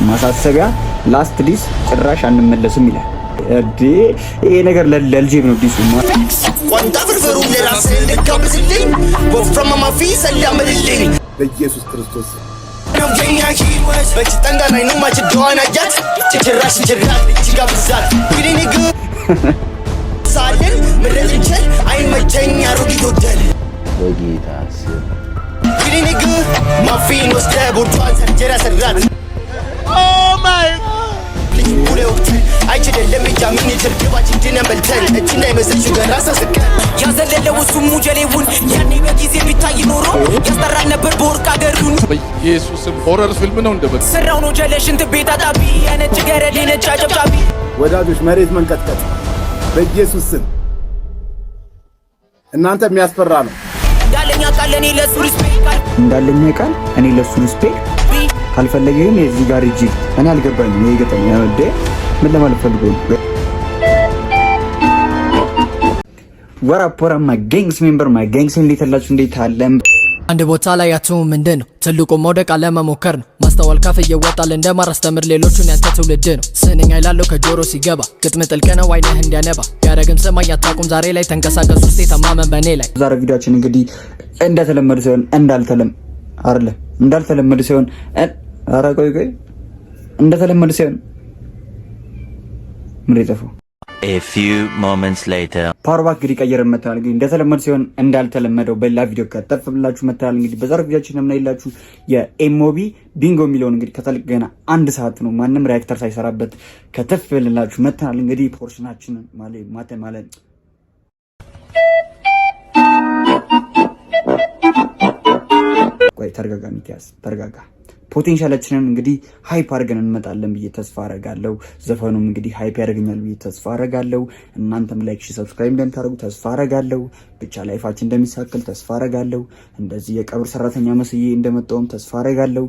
ማሳሰቢያ ላስት ዲስ ጭራሽ አንመለስም ይላል። እዴ ይሄ ነገር ለልጄም ነው ዲሱ ቋንጣ ፍርፍሩ ለራስ ልጋብዝልኝ ወፍራማ ማፊ ሰላምልልኝ በኢየሱስ ክርስቶስ ነው የኛ ህይወት በጭጠንጋ ላይ ነው ማጭዶዋን አጃት ጭራሽ ጭራት ይጋብዛል ቢሊኒግ ሳልን ምረልንቸል አይመቸኝ አሮጊት ሆቴል በጌታስ ቢሊኒግ ማፊን ወስደ ቦርዷን ሰርጀራ ሰራት ኦ ማይ ሁሌ ወቅት አይችልም ለሚጃምን ይትርክባች እንድነበልተን እጅ እንዳይመስል ሹገር አሳስቀ ያዘለለው እሱም ሙጀሌውን ያኔ በጊዜ ቢታይ ኖሮ ያስጠራል ነበር በወርቅ አገሩን በኢየሱስም ሆረር ፊልም ነው እንደበት ስራው ነው ጀለሽንት ቤት አጣቢ የነጭ ገረድ የነጭ አጨብጫቢ ወዳጆች መሬት መንቀጥቀጥ በኢየሱስ ስም እናንተ የሚያስፈራ ነው እንዳለኛ ቃል እኔ ለሱ ሪስፔክት እንዳለኛ ቃል እኔ ለሱ ሪስፔክት ካልፈለገኝ እዚህ ጋር እጂ እኔ አልገባኝም። ይሄ ገጠኝ ያወደ ምን ለማለት ፈልጎ ነው? ወራፖራ ማገንግስ ሜምበር ማገንግስ እንዴታላችሁ እንዴት አለም አንድ ቦታ ላይ ያቱም ምንድነው ትልቁ መውደቅ አለ መሞከር ነው ማስተዋል ካፍ እየወጣል እንደማራስተምር ሌሎቹን ያንተ ትውልድ ነው ስንኛ ይላለው ከጆሮ ሲገባ ግጥም ጥልቅ ነው አይነህ እንዲያነባ ያረግም ሰማይ አታቁም ዛሬ ላይ ተንቀሳቀስ ውስጥ ተማመን በኔ ላይ ዛሬ ቪዲዮአችን እንግዲህ እንደተለመደ ሲሆን እንዳልተለመደ ሲሆን ኧረ ቆይ እንደተለመደ ሲሆን ምን ይጠፋው A few moments later ፓወር ባንክ እንግዲህ ቀየረን መጣል እንግዲህ እንደተለመደ ሲሆን እንዳልተለመደው በላ ቪዲዮ ከተፍ ብላችሁ መጣል እንግዲህ በዛሬው ቪዲዮአችን የምናይላችሁ የኤምኦቢ ቢንጎ የሚለውን እንግዲህ ከተለቀ ገና አንድ ሰዓት ነው ማንም ሪአክተር ሳይሰራበት ከተፍ ብላችሁ መጣል እንግዲህ ፖርሽናችንን ማለት ቆይ ተረጋጋ ሚኪያስ ተረጋጋ ፖቴንሻላችንን እንግዲህ ሃይፕ አድርገን እንመጣለን ብዬ ተስፋ አረጋለሁ ዘፈኑም እንግዲህ ሃይፕ ያደርገኛል ብዬ ተስፋ አረጋለሁ እናንተም ላይክ ሰብስክራይብ እንደምታደርጉ ተስፋ አረጋለሁ ብቻ ላይፋችን እንደሚሳከል ተስፋ አረጋለሁ እንደዚህ የቀብር ሰራተኛ መስዬ እንደመጣውም ተስፋ አረጋለሁ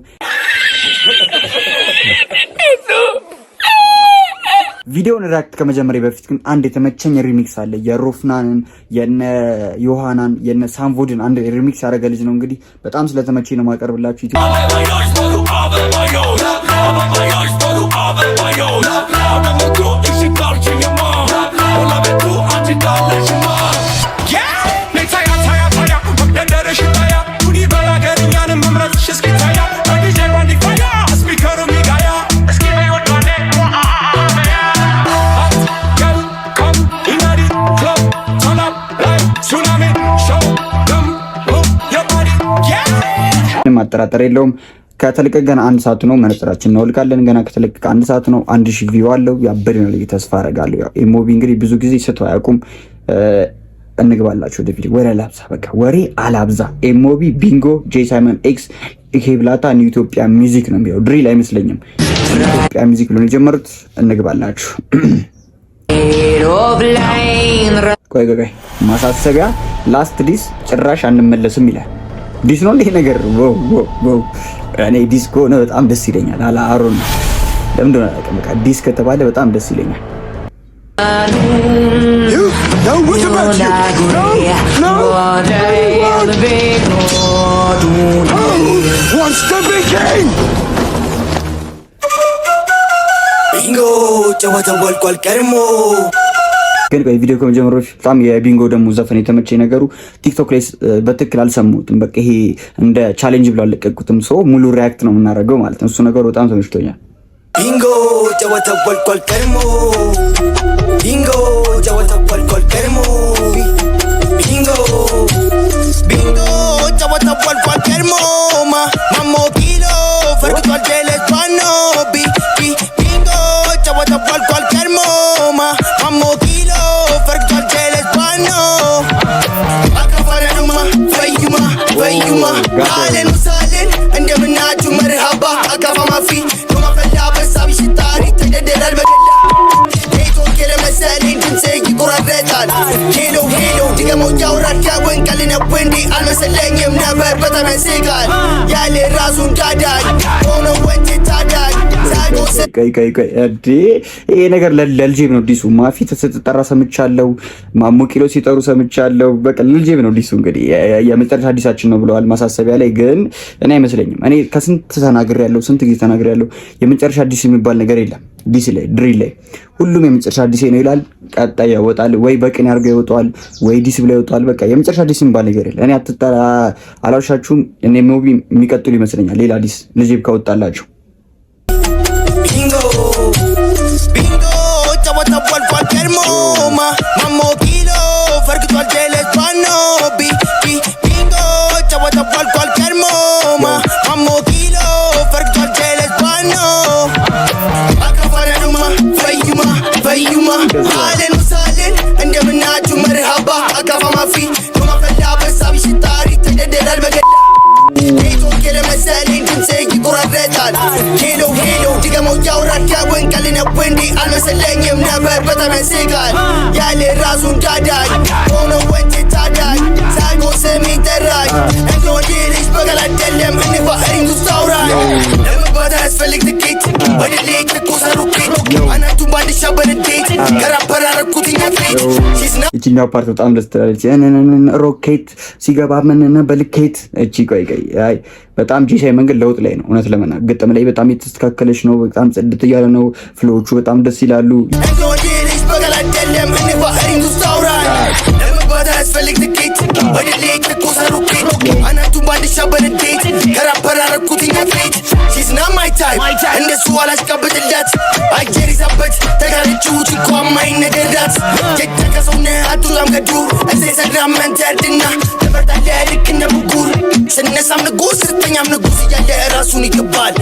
ቪዲዮውን ሪአክት ከመጀመሪያ በፊት ግን አንድ የተመቸኝ ሪሚክስ አለ የሮፍናንን የነ ዮሐናን የነ ሳምቮድን አንድ ሪሚክስ ያደረገ ልጅ ነው እንግዲህ በጣም ስለተመቸኝ ነው ማቀርብላችሁ ዩቲዩብ ማጠራጠር የለውም ከተለቀቀ ገና አንድ ሰዓት ነው መነጽራችን እናወልቃለን ገና ከተለቀቀ አንድ ሰዓት ነው 1000 ቪው አለው ያበደ ነው ተስፋ አረጋለሁ ያው ኤምኦቢ እንግዲህ ብዙ ጊዜ ስተው አያውቁም እንግባላችሁ ወደ ቪዲዮ ወሬ አላብዛ በቃ ወሬ አላብዛ ኤምኦቢ ቢንጎ ጄ ሳይመን ኤክስ ኢኬብላታ ኒው ኢትዮጵያ ሚውዚክ ነው የሚለው ድሪል አይመስለኝም ኢትዮጵያ ሚውዚክ ብሎ የጀመሩት እንግባላችሁ ቆይ ማሳሰቢያ ላስት ዲስ ጭራሽ አንመለስም ይላል ዲስ ነው ይሄ ነገር ዋው እኔ ዲስኮ ነው በጣም ደስ ይለኛል አላ አሮን ለምንድነው በቃ ዲስ ከተባለ በጣም ደስ ይለኛል ቢንጎ ጨዋታው ወልቋል ቀርሞ ግን ቪዲዮ ከመጀመሩ በጣም የቢንጎ ደሙ ዘፈን የተመቸኝ ነገሩ ቲክቶክ ላይ በትክክል አልሰሙትም በቃ ይሄ እንደ ቻሌንጅ ብለው አለቀቁትም ሰው ሙሉ ሪአክት ነው የምናደርገው ማለት ነው እሱ ነገሩ በጣም ተመችቶኛል ቢንጎ ጨዋታው ወልቋል ቀርሞ ቢንጎ ጨዋታው ወልቋል ቀርሞ ቢንጎ ጨዋታው ወልቋል ቀርሞ ማሞ ኪሎ ፈርቷል ጀለስ ባኖ ቢንጎ ጨዋታው ወልቋል ቀርሞ ማሞ ፈዩማ አለን ሳለን እንደምናችሁ መርሃባ አካፋ ማፊ ከማፈላ በሳቢ ሽታሪ ተደደላል በገላ ኔትወርክ የለመሰለኝ ድምፄ ይቆራረጣል ሄሎ ድገመው ጃውራድ ከወንቀል ነው እንዴ አልመሰለኝም ነበር በጣም ያስቃል ያለ ራሱን ታዳኝ ሆኖ ወንጀ ታዳኝ ሳጎ ይሄ ነገር ለልጄም ነው ዲሱ ማፊ ተሰጠራ ሰምቻለሁ። ማሞ ኪሎ ሲጠሩ ሰምቻለሁ። በቃ ለልጄም ነው ዲሱ እንግዲህ የመጨረሻ አዲሳችን ነው ብለዋል ማሳሰቢያ ላይ። ግን እኔ አይመስለኝም። እኔ ከስንት ተናግሬያለሁ፣ ስንት ጊዜ ተናግሬያለሁ። የመጨረሻ አዲስ የሚባል ነገር የለም። ዲስ ላይ ድሪል ላይ ሁሉም የመጨረሻ አዲስ ነው ይላል። ቀጣይ ያወጣል ወይ በቅን ያርገው ይወጣል ወይ ዲስ ብላ ይወጣል። በቃ የመጨረሻ አዲስ የሚባል ነገር የለም። እኔ አትጣላ አላውሻችሁም። እኔ ሙቪ የሚቀጥሉ ይመስለኛል ሌላ አዲስ ልጅ ካወጣላችሁ ቢንጎ ቢንጎ ጨዋታ ቧልፏል ከርሞማ ማሞ ኪሎ ፈርግቷል ጀለስ ባኖ ቢንጎ ጨዋታ ቧልፏል ከርሞማ ማሞ ኪሎ ፈርግቷል ጀለስ ባኖ አካፋራዱማ ፈዩማ አለን ውሳለን እንደምናችሁ መርሃባ አካፋ ማፊ ቶማፈላ በሳቢ ሽጣሪ ተደደላል በገ ኔትወርክ ለመሰለኝ ድምፄ ይቆራረጣል። ሄሎ ድገመው ያውራል ከወንቀል ነው እንዲ አልመሰለኝም ነበር በጣም ያስቃል። ያለ ራሱን ዳዳይ ሆኖ ወንጭ ታዳይ ሳይኮ ስሜ ጠራኝ እንደ ወንድ ልጅ በቀል አይደለም እንባ እሪኝ ውስጥ አውራኝ ለመባታ ያስፈልግ ትኬት በድሌ ትኩሰሩ ኬት አናቱን ባንድሻ በንዴት ከራፐር ያረኩትኛ ፌት ይችኛው ፓርት በጣም ደስ ትላለች። ሮኬት ሲገባ ምን በልኬት እቺ ቆይ አይ በጣም ጂሳይ መንገድ ለውጥ ላይ ነው። እውነት ለመናገር ግጥም ላይ በጣም የተስተካከለች ነው። በጣም ጽድት እያለ ነው። ፍሎቹ በጣም ደስ ይላሉ። እንደሱ አላስቀብጥላት አጀር ይዛበት ተጋርችውት እንኳን ነገራት የተከሰውነ አቱላም ገዱ እዚህ ሰላም መንተርድና ተመርጣለ ልክ እንደ ብጉር ስነሳም ንጉስ ስተኛም ንጉስ እያለ ራሱን ይገባል።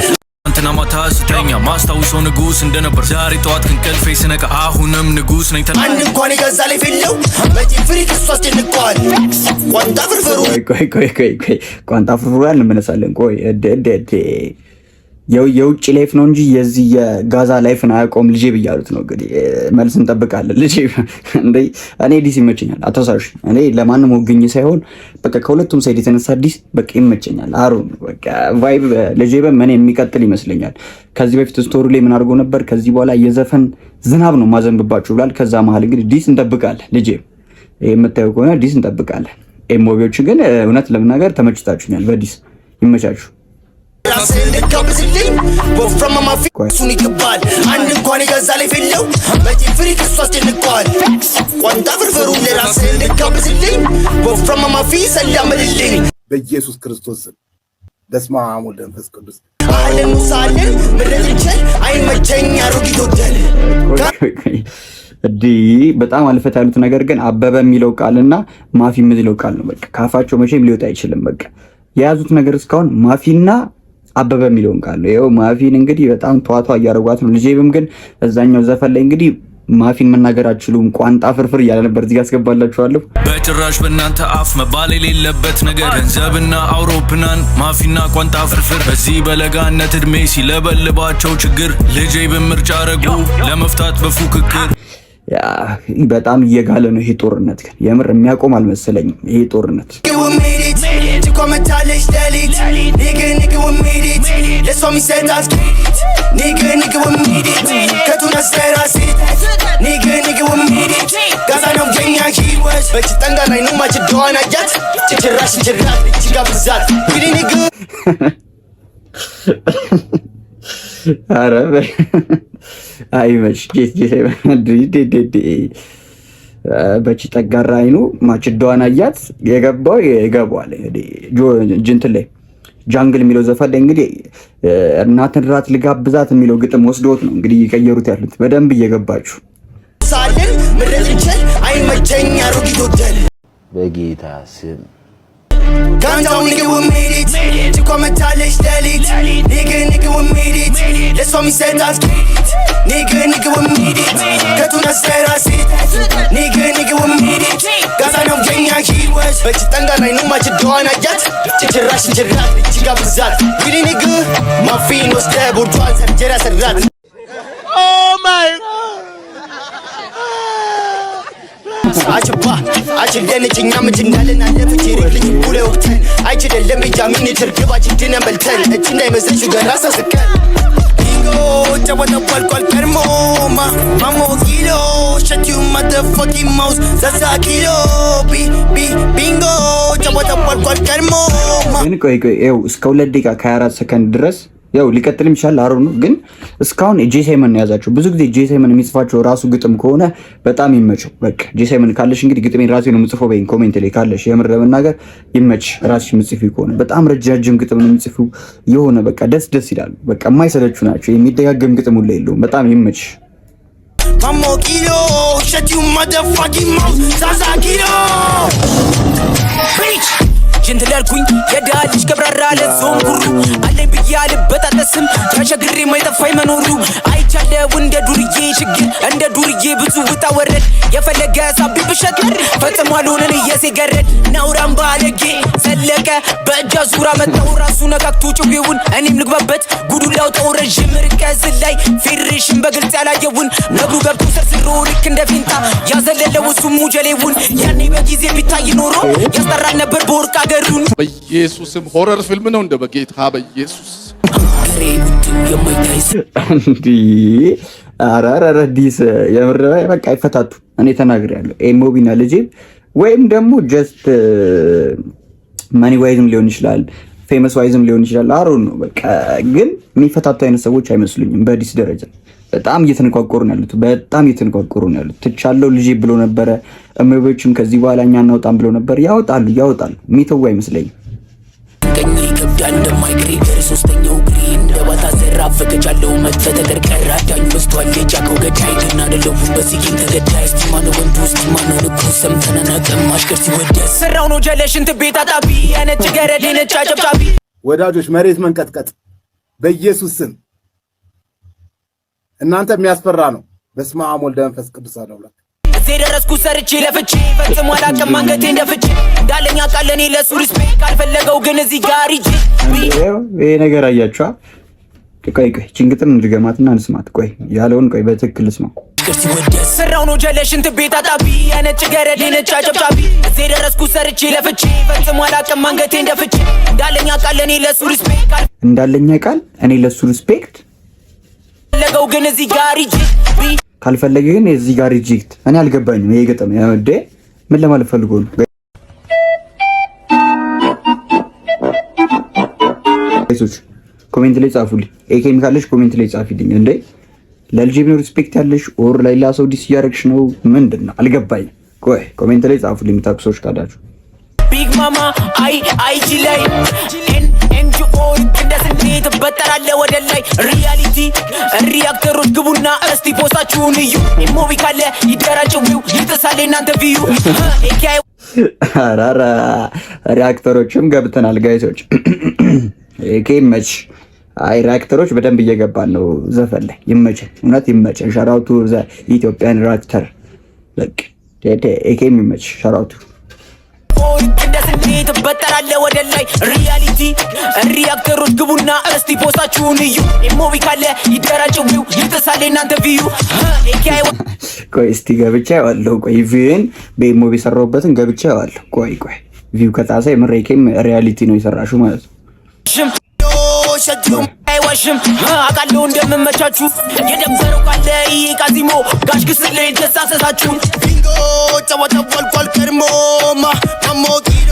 እንትና ማታ ስተኛ ማስታውሰው ንጉስ እንደነበር ዛሬ ጠዋት ከእንቅልፌ ስነቃ አሁንም ንጉስ ነኝ። አንድ እንኳን የገዛ ላይ ፌለው መቼ ፍሪክ እሱ አስጨንቀዋል። ቋንጣ ፍርፍሩ ቋንጣ ፍርፍሩ እንመለሳለን። ቆይ የውጭ ላይፍ ነው እንጂ የዚህ የጋዛ ላይፍን አያውቀውም ልጄ ብያሉት ነው። እንግዲህ መልስ እንጠብቃለን። ልጄ እኔ ዲስ ይመቸኛል። አተሳሽ እኔ ለማንም ወግኝ ሳይሆን በቃ ከሁለቱም ሳይድ የተነሳ ዲስ በቃ ይመቸኛል። አሩን በቃ ቫይብ ልጄ በምን የሚቀጥል ይመስለኛል። ከዚህ በፊት ስቶሪ ላይ ምን አድርጎ ነበር? ከዚህ በኋላ የዘፈን ዝናብ ነው ማዘንብባችሁ ብሏል። ከዛ መሀል እንግዲህ ዲስ እንጠብቃለን። ልጄ የምታየው ከሆነ ዲስ እንጠብቃለን። ኤሞቢዎች ግን እውነት ለምናገር ተመችታችሁኛል። በዲስ ይመቻችሁ። ራስን ልጋብዝልኝ ወፍራም ማፊ እሱን ይገባል። አንድ እንኳን የገዛ ላይ ፌለው መቼ ፍሪክ እሱ አስጨንቀዋል። ቋንጣ ፍርፍሩ ለራስን ልጋብዝልኝ ወፍራም ማፊ ሰላምልልኝ በኢየሱስ ክርስቶስ ስም በስመ አብ ወወልድ ወመንፈስ ቅዱስ አለን ሙሳለን ምረጥንቸል አይመቸኝ አሮጊት ወደል በጣም አልፈት ያሉት ነገር ግን አበበ የሚለው ቃልና ማፊ የሚለው ቃል ነው። በቃ ካፋቸው መቼም ሊወጣ አይችልም። በቃ የያዙት ነገር እስካሁን ማፊና አበበ የሚለውን ቃል ነው። ይኸው ማፊን እንግዲህ በጣም ተዋቷ እያደረጓት ነው። ልጄም ግን እዛኛው ዘፈን ላይ እንግዲህ ማፊን መናገር አትችሉም ቋንጣ ፍርፍር እያለ ነበር። እዚህ አስገባላችኋለሁ። በጭራሽ በእናንተ አፍ መባል የሌለበት ነገር ገንዘብና አውሮፕላን ማፊና ቋንጣ ፍርፍር በዚህ በለጋነት እድሜ ሲለበልባቸው ችግር ልጄ በምርጫ አረጉ ለመፍታት በፉክክር በጣም እየጋለ ነው ይሄ ጦርነት። ግን የምር የሚያቆም አልመሰለኝም ይሄ ጦርነት። አረ አይመች በቺ ጠጋራ አይኑ ማችዷን አያት የገባው ይገባዋል። እንትን ላይ ጃንግል የሚለው ዘፈን ላይ እንግዲህ እናትን ራት ልጋብዛት የሚለው ግጥም ወስዶት ነው እንግዲህ እየቀየሩት ያሉት። በደንብ እየገባችሁ ሳለን ምረጥንቸል አይመቸኝ አሮጊት ወደል በጌታ ስም Countdown, nigga, we made it. To come and talish, delete. Nigga, we made it. That's why me said that's it. Nigga, we made it. Katuna said I see it. Nigga, we made it. Gaza no Kenya keywords. But you think I know much you don't yet. Take a rush and your rat. Chica bizarre. Really nigga. My feet no stable. Drugs and jealous and rat. Oh my God. አችደንችኛ ምትናልና ለፍጅሪክ ልጅ ቡለ ወቅተን አይችደለም ቢጃሚን ትርግባች ድነን በልተን እጅ እንዳይመስልሽ ገራሳ ስከን ቢንጎ Chawata cual kermoma Mamo kilo Shut you motherfucking mouse Sasa kilo Bingo Chawata cual kermoma ግን ቆይ ይኸው እስከ 2 ደቂቃ ከ24 ሰከንድ ድረስ ያው ሊቀጥልም ይችላል አሩ ነው። ግን እስካሁን ጄሳይመን ነው ያዛችሁ። ብዙ ጊዜ ጄሳይመን የሚጽፋቸው ራሱ ግጥም ከሆነ በጣም ይመቸው። በቃ ጄሳይመን ካለሽ እንግዲህ ግጥሜን ራሴ ነው የምጽፈው በይን ኮሜንት ላይ ካለሽ የምር ለመናገር ይመች። ራስሽ የምጽፊው ከሆነ በጣም ረጃጅም ግጥም ነው የምጽፊው የሆነ በቃ ደስ ይላሉ። በቃ የማይሰለቹ ናቸው። የሚደጋገም ግጥም ሁሉ የለውም። በጣም ይመች። Mamo kilo Shut you motherfucking mouth Sasa kilo Bitch ጀንትላልኩኝ የድሃ ልጅ ገብራራ ለዞን ጉሩ አለኝ ብዬ አልበጣጠስም ተሻግሬ ማይጠፋኝ መኖሩ አይቻለው እንደ ዱርዬ ችግር እንደ ዱርዬ ብዙ ውጣ ወረድ የፈለገ ሳቢ ብሸጥር ፈጽሞ አልሆነን እየሴገረድ ናውራም ባለጌ ዘለቀ በእጃ ዙራ መጣው ራሱ ነካክቶ ጭቤውን እኔም ልግባበት ጉዱ ላውጣው ረዥም ርቀት ላይ ፌሬሽን በግልጽ ያላየውን ነግሩ ገብቶ ሰርስሮ ልክ እንደ ፊንጣ ያዘለለው እሱ ሙጀሌውን ያኔ በጊዜ ቢታይ ኖሮ ያስጠራል ነበር በወርቅ በኢየሱስም ሆረር ፊልም ነው እንደ በጌታ በኢየሱስ አራራዲስ የምር በቃ ይፈታቱ። እኔ ተናግሬያለሁ። ኤሞቢና ልጄ ወይም ደግሞ ጀስት ማኒ ዋይዝም ሊሆን ይችላል፣ ፌመስ ዋይዝም ሊሆን ይችላል። አሮ ነው በቃ ግን የሚፈታቱ አይነት ሰዎች አይመስሉኝም። በዲስ ደረጃ በጣም እየተነቋቆሩ ነው ያሉት። በጣም እየተነቋቆሩ ነው ያሉት። ትቻለው ልጄ ብሎ ነበረ። እመቤዎችም ከዚህ በኋላ እኛ እናውጣም ብሎ ነበር። ያወጣሉ የሚተው አይመስለኝም። ቀኝ ይከብዳል እንደማይግሪገር ሶስተኛው ግሪ እንደባታ ዘራፍ ከቻለው መተተቀር ቀራዳኝ በስቷል የጫቀው ገዳይ ግን አይደለም በሲኪን ተገዳይ ስቲማኖ ወንዱ ስቲማኖ ልኩ ሰምተናና ቀማሽከር ሲወደስ ሰራው ነው ጀለሽንት ቤት አጣቢ ያነጭ ገረድ ነጭ አጨብጫቢ ወዳጆች መሬት መንቀጥቀጥ በኢየሱስ ስም እናንተ የሚያስፈራ ነው። በስመ አብ ወልድ መንፈስ ቅዱስ አምላክ ደረስኩ ሰርቼ ለፍቼ ፈጽሞ አላውቅም አንገቴ እንደፍቼ እንዳለኛ ቃለኔ ለሱ ሪስፔክት ካልፈለገው ግን እዚህ ጋር ይጂ ይሄ ነገር አያችኋ። ቆይ ጭንቅጥን እንድገማትና እንስማት። ቆይ ያለውን ቆይ በትክክል ስማው። ሰራው ነው ጀለሽንት ቤት አጣቢ ያነጭ ገረድ ነጭ አጨብጫቢ እዚህ ደረስኩ ሰርቼ ለፍቼ ፈጽሞ አላውቅም አንገቴ እንደፍቼ እንዳለኛ ቃለኔ ለሱ ሪስፔክት እንዳለኛ ቃል እኔ ለሱ ሪስፔክት ለገው ግን እዚህ ጋር ይጂ ካልፈለገ ግን እዚህ ጋር ሪጀክት። እኔ አልገባኝም ይሄ ገጠም ያወደ ምን ለማለት ፈልጎ ነው? ጋይሶች ኮሜንት ላይ ጻፉልኝ። ኤኬም ካለሽ ኮሜንት ላይ ጻፊልኝ። እንዴ ለልጄ ቢኖ ሪስፔክት ያለሽ ኦር ላይላ ሰው ዲስ ያረክሽ ነው ምንድነው? አልገባኝም። ቆይ ኮሜንት ላይ ጻፉልኝ የምታውቁ ካላችሁ። ቢግ ማማ አይጂ ላይ ኤንጂኦ እንደስንት በጠራለ ወደ ላይ ሪያሊቲ ሪአክተሮች ግቡና እስቲ ፖስታችሁን እዩ። ኢሞቢ ካለ ይደራጭው ይተሳለ እናንተ ቪዩ ኤኬአይ አራራ ሪአክተሮችም ገብተናል ጋይሶች። ኤኬ መች አይ ሪአክተሮች በደንብ እየገባን ነው ዘፈን ላይ። ይመቸን፣ እውነት ይመቸን። ሻራውቱ ዘ ኢትዮጵያን ሪአክተር በቃ ኤኬ ይመች ሻራውቱ እንደስንት በጠራለ ወደ ላይ ሪያሊቲ ሪአክተሮች ግቡና እስቲ ፖስታችሁን እዩ። ኢሞቢ ካለ ይደራጭው ይተሳለ እናንተ ቪዩ ኤኬአይ ቆይ እስቲ ገብቻ ያለው ቆይ ቪን በኢሞቢ ሰራውበትን ገብቻ ያለው ቆይ ቪው ከታሰ የምሬኬም ሪያሊቲ ነው ይሰራሹ ማለት ነው። አይዋሽም አቃለው እንደምመቻችሁ የደበረው ካለ ይቃዚሞ ጋሽ ግስር ላይ ተሳሰሳችሁ ቢንጎ ጨዋታ ኳል ከርሞማ ማሞ ኪሎ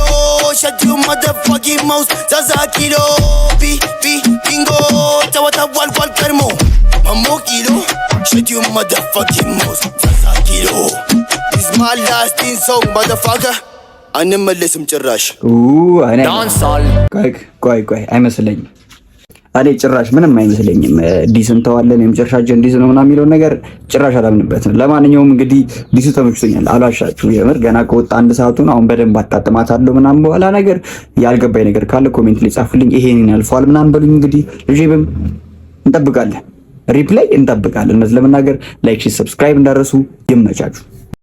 Shut you motherfucking mouse Sasa kilo Bingo ጨዋታ ኳል ከርሞ ማሞ ኪሎ Shut you motherfucking mouse Sasa kilo This my last song motherfucker አንመለስም ጭራሽ ዳንሳል ቆይ አይመስለኝም። እኔ ጭራሽ ምንም አይመስለኝም። ዲስ እንተዋለን የመጨረሻ ዲስ ነው ምናምን የሚለው ነገር ጭራሽ አላምንበትም። ለማንኛውም እንግዲህ ዲሱ ተመችቶኛል፣ አላሻችሁ የምር ገና ከወጣ 1 ሰዓቱ ነው። አሁን በደንብ አጣጥማታለሁ ምናምን በኋላ ነገር ያልገባኝ ነገር ካለ ኮሜንት ላይ ጻፉልኝ። ይሄንን ያልፈዋል ምናምን በሉኝ። እንግዲህ ልጅብም እንጠብቃለን፣ ሪፕላይ እንጠብቃለን። ለመናገር ላይክ፣ ሰብስክራይብ እንዳረሱ ይመቻችሁ።